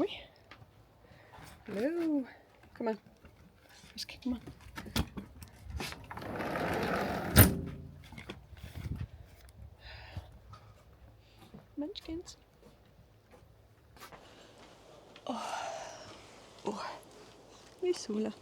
Wait. Hello. Come on. Risky, come on. Munchkins. Oh. Wie Sula.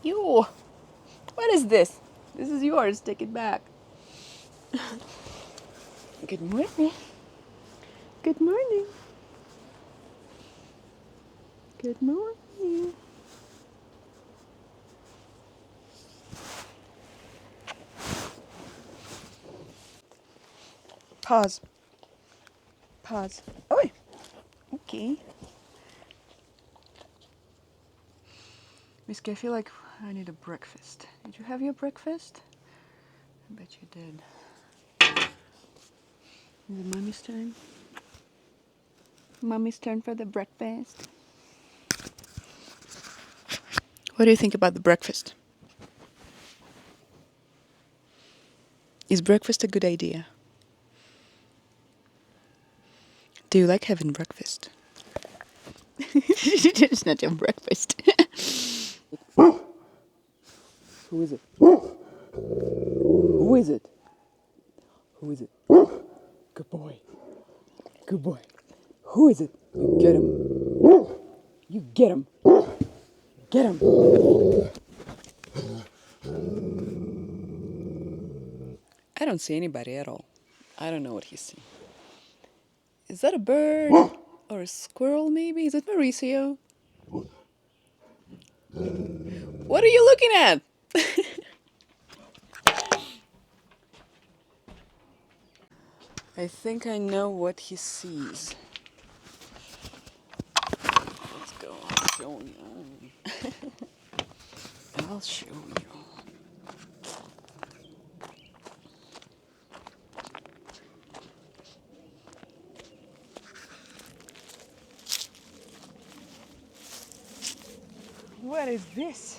You. What is this? This is yours. Take it back. Good morning. Good morning. Good morning. Pause. Pause. Oh, okay. Whiskey, I feel like I need a breakfast. Did you have your breakfast? I bet you did. Is it mommy's turn? Mommy's turn for the breakfast. What do you think about the breakfast? Is breakfast a good idea? Do you like having breakfast? It's not your breakfast. Who is it? Who is it? Who is it? Good boy. Good boy. Who is it? You get him. You get him. Get him. I don't see anybody at all. I don't know what he's seeing. Is that a bird? Or a squirrel, maybe? Is it Mauricio? What are you looking at? I think I know what he sees. Let's go. I'll show you. I'll show you. What is this?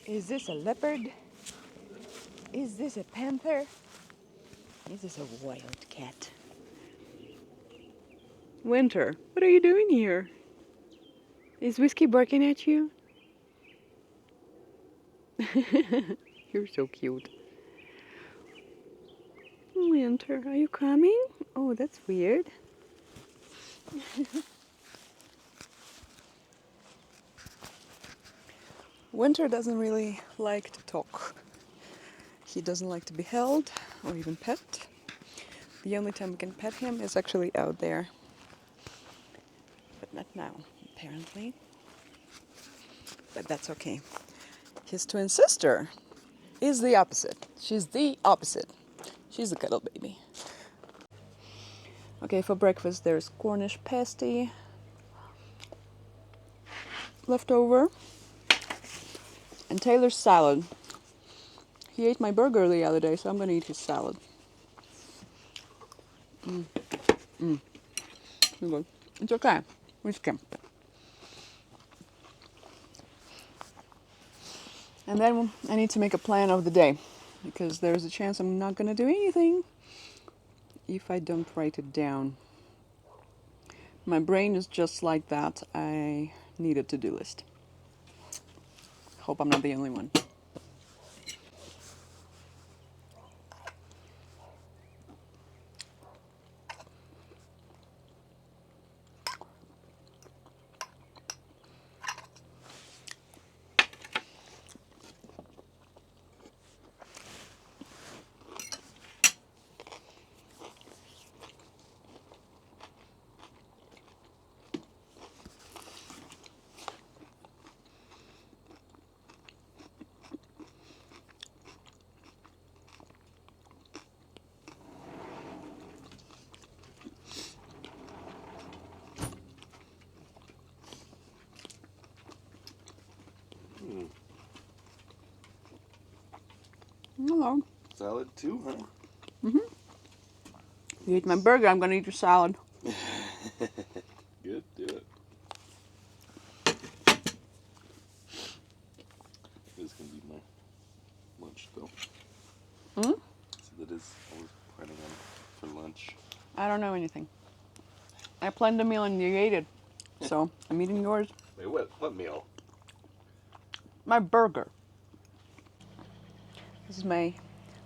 Is this a leopard? Is this a panther? Is this a wild cat? Winter, what are you doing here? Is Whiskey barking at you? You're so cute. Winter, are you coming? Oh, that's weird. Winter doesn't really like to talk. He doesn't like to be held or even pet. The only time we can pet him is actually out there. But not now, apparently. But that's okay. His twin sister is the opposite. She's the opposite. She's a cuddle baby. Okay, for breakfast there's Cornish pasty left over and Taylor's salad. He ate my burger the other day, so I'm gonna eat his salad. Good. It's okay. Whiskey. And then I need to make a plan of the day, because there's a chance I'm not gonna do anything if I don't write it down. My brain is just like that. I need a to-do list. Hope I'm not the only one. Hello. Salad too, huh? You eat my burger, I'm gonna eat your salad. Good, do it. don't know anything. I planned the meal and you ate it. So I'm eating yours. Wait, what meal? My burger. This is my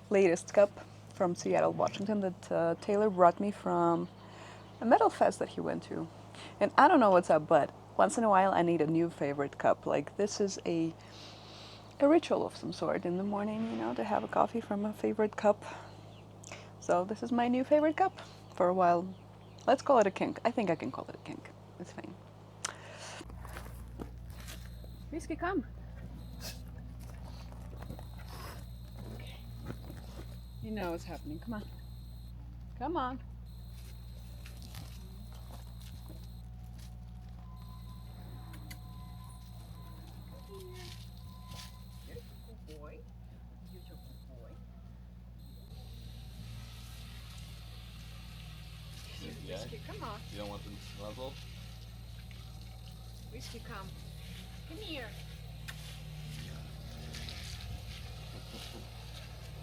latest cup from Seattle, Washington that Taylor brought me from a metal fest that he went to. And I don't know what's up, but once in a while I need a new favorite cup. Like this is a ritual of some sort in the morning, you know, to have a coffee from a favorite cup. So this is my new favorite cup for a while. Let's call it a kink. I think I can call it a kink. It's fine. Whiskey, come. Okay. You know what's happening. Come on. Come on. Beautiful boy. Beautiful boy. Yeah. Whiskey, come on. You don't want the muzzle? Whiskey, come. Come here.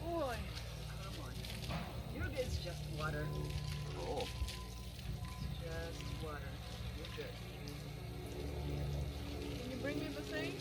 Boy. Come on. You're good. It's just water. Oh. It's just water. You're good. Can you bring me the thing?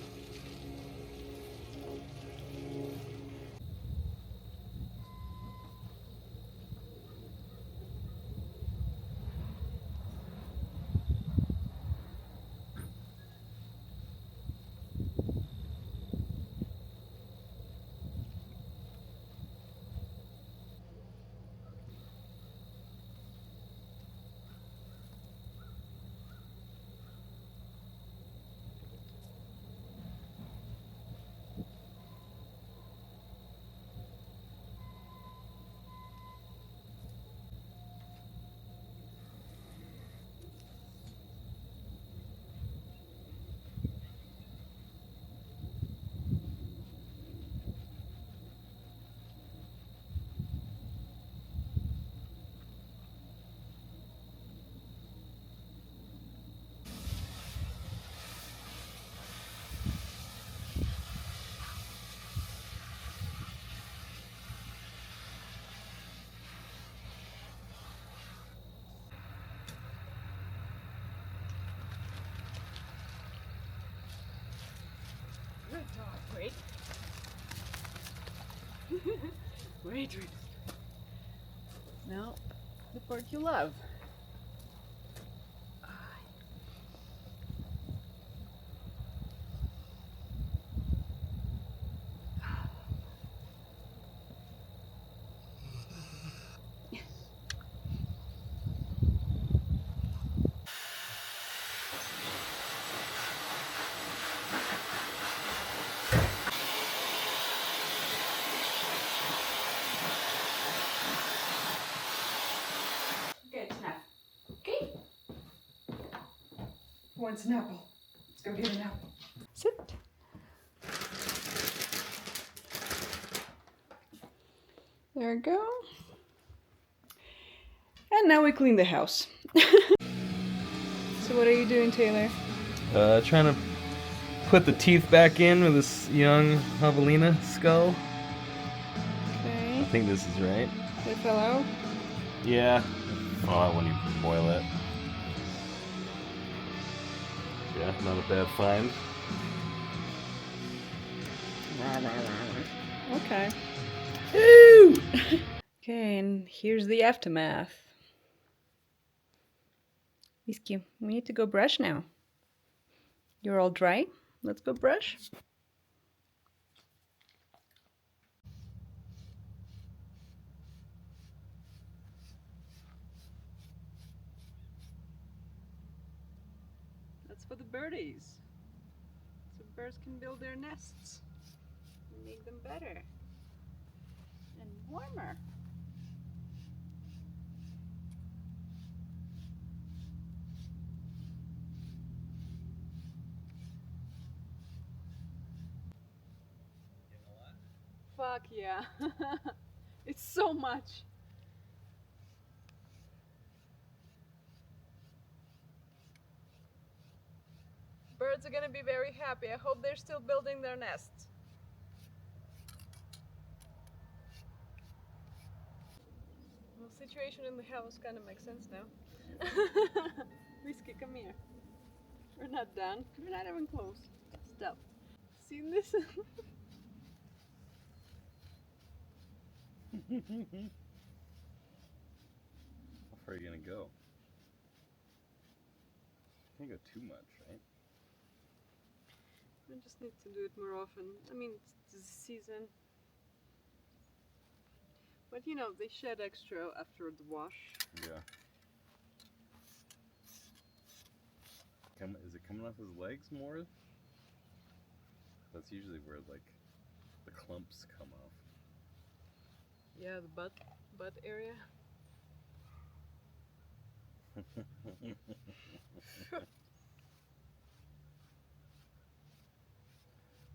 Good dog. Wait. Wait. Now, the part you love. Okay, it's enough. Okay? Who wants an apple? Let's go get an apple. Sit. There we go. And now we clean the house. So what are you doing, Taylor? Trying to put the teeth back in with this young javelina skull. Okay. I think this is right. They fell out. Yeah. Oh, when you boil it. Yeah, not a bad find. Okay. Ooh! Okay, and here's the aftermath. Whiskey, we need to go brush now. You're all dry. Let's go brush. That's for the birdies. So birds can build their nests and make them better and warmer. Fuck yeah. It's so much. Birds are gonna be very happy. I hope they're still building their nests. We'll see situation in the house kind of makes sense now. Whiskey, come here. We're not done. We're not even close. Stop. See this? How far are you gonna go? Can't go too much, right? I just need to do it more often. I mean, it's the season. But you know, they shed extra after the wash. Yeah. Is it coming off his legs more? That's usually where like the clumps come off. Yeah, the butt area.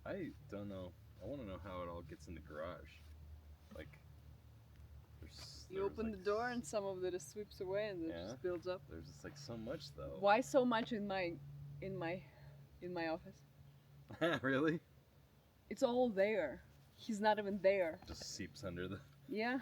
I don't know. I want to know how it all gets in the garage. Like, You open the door and some of it just sweeps away and it Yeah. just builds up. There's just like so much though. Why so much in my office? Really? It's all there. He's not even there. Just seeps under the. Yeah.